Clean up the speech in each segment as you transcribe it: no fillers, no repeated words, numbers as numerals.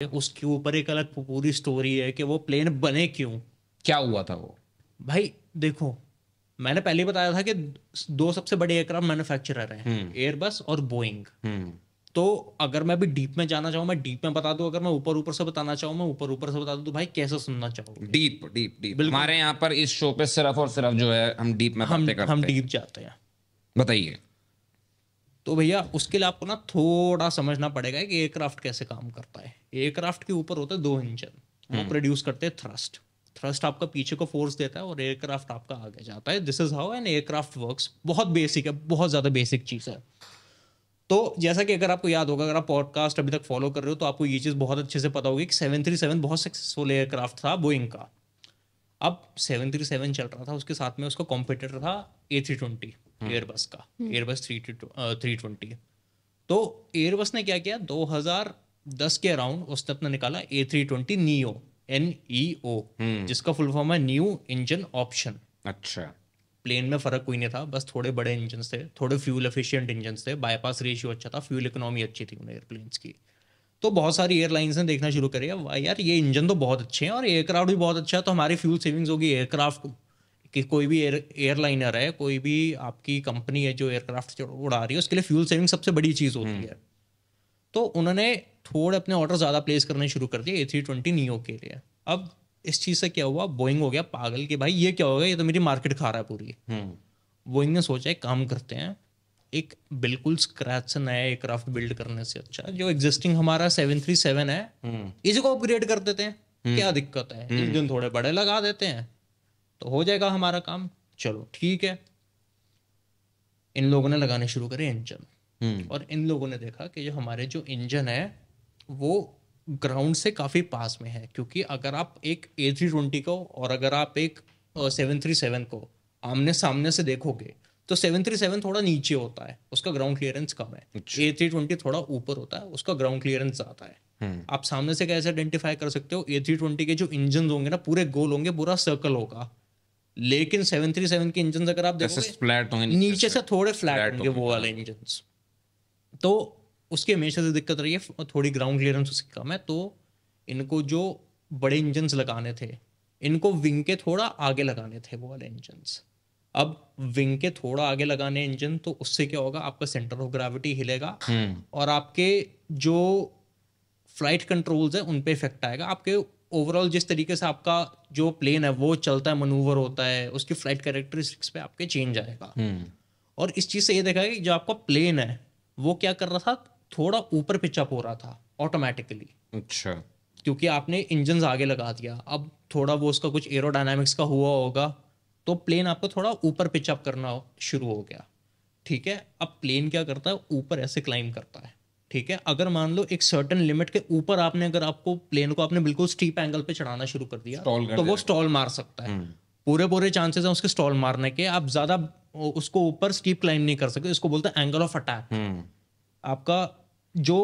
उसके ऊपर एक अलग पूरी स्टोरी है कि वो प्लेन बने क्यों। क्या हुआ था वो? भाई देखो, मैंने पहले ही बताया था कि दो सबसे बड़े एयरक्राफ्ट मैन्युफैक्चरर हैं, एयरबस और बोइंग। तो अगर मैं अभी डीप में जाना चाहूँ मैं डीप में बता दूं, अगर मैं ऊपर ऊपर से बताना चाहूँ मैं ऊपर ऊपर से बता दूं, तो भाई कैसे सुनना चाहोगे? डीप डीप डीप बिल्कुल। हमारे यहाँ पर इस शो पे सिर्फ और सिर्फ जो है हम डीप में बातें हम करते हैं। डीप जाते हैं। बताइए। तो भैया उसके लिए आपको ना थोड़ा समझना पड़ेगा कि एयरक्राफ्ट कैसे काम करता है। एयरक्राफ्ट के ऊपर होते हैं दो इंजन, वो प्रोड्यूस करते हैं थ्रस्ट। थ्रस्ट आपका पीछे को फोर्स देता है और एयरक्राफ्ट आपका आगे जाता है। This is how an aircraft works. बहुत बेसिक है, बहुत ज़्यादा बेसिक चीज़ है। तो जैसा कि अगर आपको याद होगा, अगर आप पॉडकास्ट अभी तक फॉलो कर रहे हो तो आपको ये चीज़ बहुत अच्छे से पता होगी कि 737 बहुत सक्सेसफुल एयरक्राफ्ट था बोइंग का। अब 737 चल रहा था, उसके साथ में उसका कॉम्पिटिटर था A320 एयरबस का, एयरबस 320। तो एयरबस ने क्या किया, 2010 के अराउंड उसने अपना निकाला A320 नीओ, NEO, जिसका फुल फॉर्म है न्यू इंजन ऑप्शन। अच्छा। प्लेन में फर्क कोई नहीं था, बस थोड़े बड़े इंजन थे, थोड़े फ्यूल एफिशिएंट इंजन थे, बाईपास रेशियो अच्छा था, फ्यूल इकोनॉमी अच्छी थी उन एयरप्लेन्स की। तो बहुत सारी एयरलाइंस ने देखना शुरू करी है यार ये इंजन तो बहुत अच्छे हैं और एयरक्राफ्ट भी बहुत अच्छा है, तो हमारी फ्यूल सेविंग्स होगी। एयरक्राफ्ट कि कोई भी एयरलाइनर है, कोई भी आपकी कंपनी है जो एयरक्राफ्ट उड़ा रही है, उसके लिए फ्यूल सेविंग सबसे बड़ी चीज़ होती है। तो उन्होंने थोड़े अपने ऑर्डर ज़्यादा प्लेस करने शुरू कर दिए A320 नीओ के लिए। अब इस चीज़ से क्या हुआ, बोइंग हो गया पागल कि भाई ये क्या होगा, ये तो मेरी मार्केट खा रहा है पूरी। बोइंग ने सोचा एक काम करते हैं, एक बिल्कुल स्क्रैच से नया एयरक्राफ्ट बिल्ड करने से अच्छा जो एग्जिस्टिंग हमारा 737 है इसी को अपग्रेड कर देते हैं। क्या दिक्कत है, इंजन थोड़े बड़े लगा देते हैं तो हो जाएगा हमारा काम। चलो ठीक है, इन लोगों ने लगाने शुरू करे इंजन। और इन लोगों ने देखा कि जो हमारे जो इंजन है वो ग्राउंड से काफ़ी पास में है, क्योंकि अगर आप एक A320 को और अगर आप एक 737 को आमने सामने से देखोगे तो 737 थोड़ा नीचे होता है, उसका ग्राउंड क्लियरेंस कम है। A320 थोड़ा ऊपर होता है, उसका ग्राउंड क्लियरेंस ज़्यादा है। आप सामने से कैसे आइडेंटिफाई कर सकते हो, A320 के जो इंजन होंगे ना पूरे गोल होंगे, पूरा सर्कल होगा, लेकिन 737 के इंजन अगर आप देखोगे फ्लैट होंगे, नीचे से थोड़े फ्लैट होंगे वो वाले इंजन। तो उसकी हमेशा से दिक्कत रही है, थोड़ी ग्राउंड क्लियरेंस उसकी कम है। तो इनको जो बड़े इंजन्स लगाने थे, इनको विंग के थोड़ा आगे लगाने थे वो वाले इंजन्स। अब विंग के थोड़ा आगे लगाने इंजन, तो उससे क्या होगा, आपका सेंटर ऑफ ग्रेविटी हिलेगा और आपके जो फ्लाइट कंट्रोल्स है उन पे इफेक्ट आएगा। आपके ओवरऑल जिस तरीके से आपका जो प्लेन है वो चलता है, मनूवर होता है, उसकी फ्लाइट कैरेक्टरिस्टिक्स पे आपके चेंज आएगा। और इस चीज़ से ये देखा है कि जो आपका प्लेन है वो क्या कर रहा था, थोड़ा ऊपर पिचअप हो रहा था ऑटोमेटिकली। अच्छा। क्योंकि आपने इंजन आगे लगा दिया, अब थोड़ा वो उसका कुछ एरोडायनामिक्स का हुआ होगा, तो प्लेन आपको थोड़ा ऊपर पिचअप करना शुरू हो गया। ठीक है, अब प्लेन क्या करता है, ऊपर ऐसे क्लाइंब करता है। ठीक है, अगर मान लो एक सर्टेन लिमिट के ऊपर आपने, अगर आपको प्लेन को आपने बिल्कुल स्टीप एंगल पे चढ़ाना शुरू कर दिया तो वो स्टॉल मार सकता है। पूरे पूरे चांसेस हैं उसके स्टॉल मारने के, आप ज्यादा उसको ऊपर स्टीप क्लाइंब नहीं कर सकते। इसको बोलते हैं एंगल ऑफ अटैक। आपका जो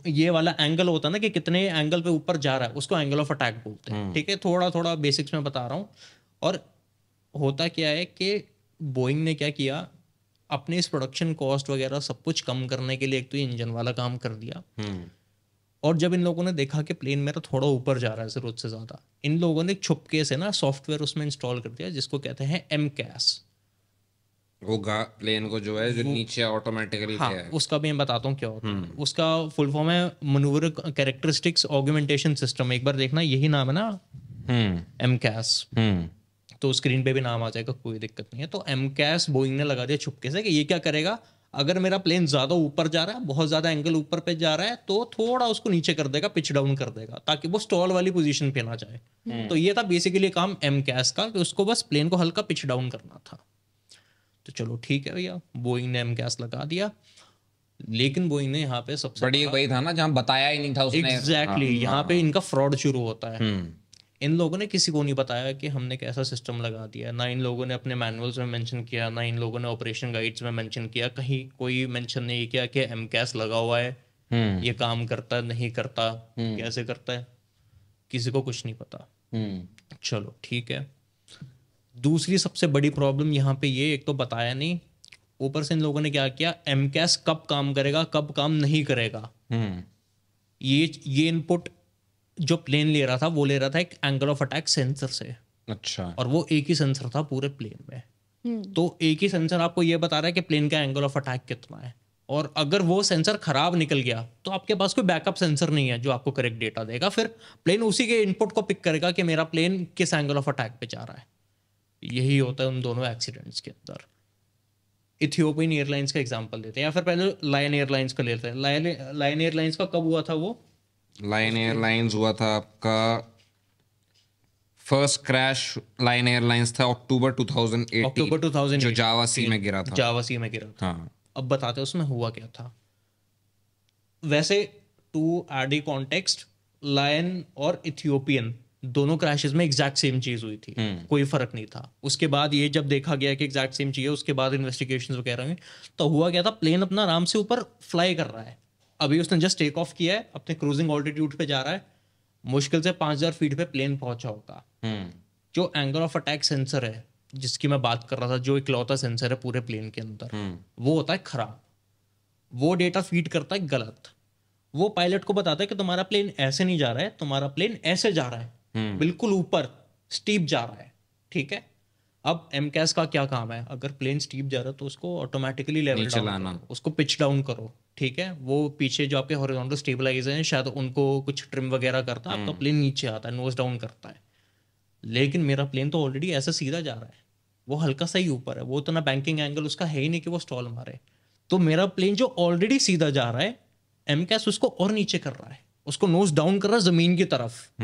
ये वाला एंगल होता है ना कि कितने एंगल पे ऊपर जा रहा है, उसको एंगल ऑफ अटैक बोलते हैं। ठीक है, थोड़ा थोड़ा बेसिक्स में बता रहा हूँ। और होता क्या है कि बोइंग ने क्या किया, अपने इस प्रोडक्शन कॉस्ट वगैरह सब कुछ कम करने के लिए एक तो इंजन वाला काम कर दिया। और जब इन लोगों ने देखा कि प्लेन मेरा थोड़ा ऊपर जा रहा है ज़रूरत से ज़्यादा, इन लोगों ने छुपके से ना सॉफ्टवेयर उसमें इंस्टॉल कर दिया जिसको कहते हैं MCAS। वो प्लेन को जो है जो नीचे ऑटोमेटिकली, हाँ, उसका भी मैं बताता हूँ क्या होता है। उसका फुल फॉर्म है मनूवर कैरेक्टरिस्टिक्स ऑगमेंटेशन सिस्टम। एक बार देखना, यही नाम है ना, MCAS। तो स्क्रीन पे भी नाम आ जाएगा, कोई दिक्कत नहीं है। तो MCAS बोइंग ने लगा दिया छुपके से कि ये क्या करेगा, अगर मेरा प्लेन ज़्यादा ऊपर जा रहा है, बहुत ज़्यादा एंगल ऊपर पे जा रहा है, तो थोड़ा उसको नीचे कर देगा, पिच डाउन कर देगा, ताकि वो स्टॉल वाली पोजीशन पे ना जाए। तो ये था बेसिकली काम MCAS का, कि उसको बस प्लेन को हल्का पिच डाउन करना था। तो चलो ठीक है भैया, बोइंग ने MCAS लगा दिया। लेकिन बोइंग ने यहाँ पे सबसे बड़ी वही था ना जहाँ बताया ही नहीं था उसने। एग्जैक्टली, यहाँ पे इनका फ्रॉड शुरू होता है। इन लोगों ने किसी को नहीं बताया कि हमने कैसा सिस्टम लगा दिया, ना इन लोगों ने अपने मैनुअल्स में मेंशन किया, ना इन लोगों ने ऑपरेशन गाइड्स में मेंशन किया, कहीं कोई मेंशन नहीं किया कि MCAS लगा हुआ है, ये काम करता है नहीं करता, कैसे करता है, किसी को कुछ नहीं पता। चलो ठीक है, दूसरी सबसे बड़ी प्रॉब्लम यहाँ पे ये, एक तो बताया नहीं, ऊपर से इन लोगों ने क्या किया, MCAS कब काम करेगा कब काम नहीं करेगा ये इनपुट जो प्लेन ले रहा था वो ले रहा था एक एंगल ऑफ अटैक सेंसर से, अच्छा। और वो एक ही सेंसर था पूरे प्लेन में। तो एक ही सेंसर आपको ये बता रहा है कि प्लेन का एंगल ऑफ अटैक कितना है, और अगर वो सेंसर खराब निकल गया तो आपके पास कोई बैकअप सेंसर नहीं है जो आपको करेक्ट डेटा देगा। फिर प्लेन उसी के इनपुट को पिक करेगा कि मेरा प्लेन किस एंगल ऑफ अटैक पे जा रहा है। यही होता है उन दोनों एक्सीडेंट्स के अंदर। इथियोपियन एयरलाइंस का एग्जांपल देते हैं, या फिर पहले लायन एयरलाइंस का लेते हैं। लायन एयरलाइंस का कब हुआ था वो? लाइन एयरलाइंस हुआ था आपका, फर्स्ट क्रैश लाइन एयरलाइंस था अक्टूबर 2018, अक्टूबर 2018 जो जावा सी में गिरा था। जावा सी में गिरा था। हाँ। अब बताते हैं उसमें हुआ क्या था। वैसे टू एड कॉन्टेक्स्ट, लायन और इथियोपियन दोनों क्रैशेस में एग्जैक्ट सेम चीज हुई थी, कोई फर्क नहीं था। उसके बाद ये जब देखा गया कि एग्जैक्ट सेम चीज है, उसके बाद इन्वेस्टिगेशंस वगैरह में तो हुआ क्या था, प्लेन अपना आराम से ऊपर फ्लाई कर रहा है। अभी उसने जस्ट टेक ऑफ किया है, अपने क्रूजिंग ऑल्टीट्यूड पे जा रहा है, मुश्किल से 5000 फीट पे प्लेन पहुंचा होगा। जो एंगल ऑफ अटैक सेंसर है जिसकी मैं बात कर रहा था, जो इकलौता सेंसर है पूरे प्लेन के अंदर, वो होता है खराब। वो डेटा फीड करता है गलत। वो पायलट को बताता है कि तुम्हारा प्लेन ऐसे नहीं जा रहा है, तुम्हारा प्लेन ऐसे जा रहा है, बिल्कुल ऊपर स्टीप जा रहा है। ठीक है, अब एमकैस का क्या काम है, अगर प्लेन स्टीप जा रहा है तो उसको ऑटोमेटिकली लेवल डाउन करो, उसको पिच डाउन करो। ठीक है, वो पीछे जो आपके हॉरिजॉन्टल स्टेबलाइजर हैं शायद उनको कुछ ट्रिम वगैरह करता है, आपका प्लेन नीचे आता है, नोज डाउन करता है। लेकिन मेरा प्लेन तो ऑलरेडी ऐसा सीधा जा रहा है, वो हल्का सा ही ऊपर है, वो इतना बैंकिंग एंगल उसका है ही नहीं कि वो स्टॉल मारे। तो मेरा प्लेन जो ऑलरेडी सीधा जा रहा है, एमकैस उसको और नीचे कर रहा है, उसको नोज डाउन कर रहा है जमीन की तरफ।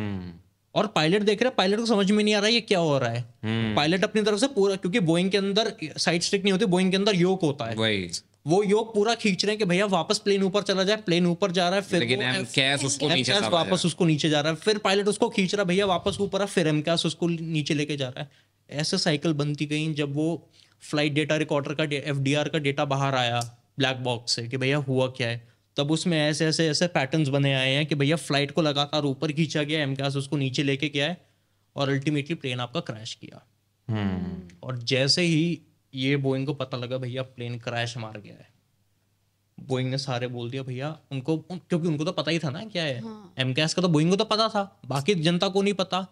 और पायलट देख रहा है, पायलट को समझ में नहीं आ रहा है ये क्या हो रहा है। पायलट अपनी तरफ से पूरा, क्योंकि बोइंग के अंदर साइड स्टिक नहीं होती, बोइंग के अंदर योक होता है, वो योक पूरा खींच रहे हैं कि भैया वापस प्लेन ऊपर चला जाए। प्लेन ऊपर जा रहा है, फिर लेकिन एमकैस उसको नीचे वापस उसको नीचे जा रहा है, फिर पायलट उसको खींच रहा है भैया वापस ऊपर है, फिर एमकैस उसको नीचे लेके जा रहा है। ऐसे साइकिल बनती गई। जब वो फ्लाइट डेटा रिकॉर्डर का FDR का डेटा बाहर आया ब्लैक बॉक्स से कि भैया हुआ क्या है, तब उसमें ऐसे ऐसे ऐसे पैटर्न्स बने आए हैं कि भैया फ्लाइट को लगातार ऊपर खींचा गया, एमकैस उसको नीचे लेके गया है, और अल्टीमेटली प्लेन आपका क्रैश किया। और जैसे ही ये बोइंग को पता लगा भैया प्लेन क्रैश मार गया है, बोइंग ने सारे बोल दिया भैया उनको, क्योंकि उनको तो पता ही था ना क्या है। एमकैस का तो बोइंग को तो पता था, बाकी जनता को नहीं पता।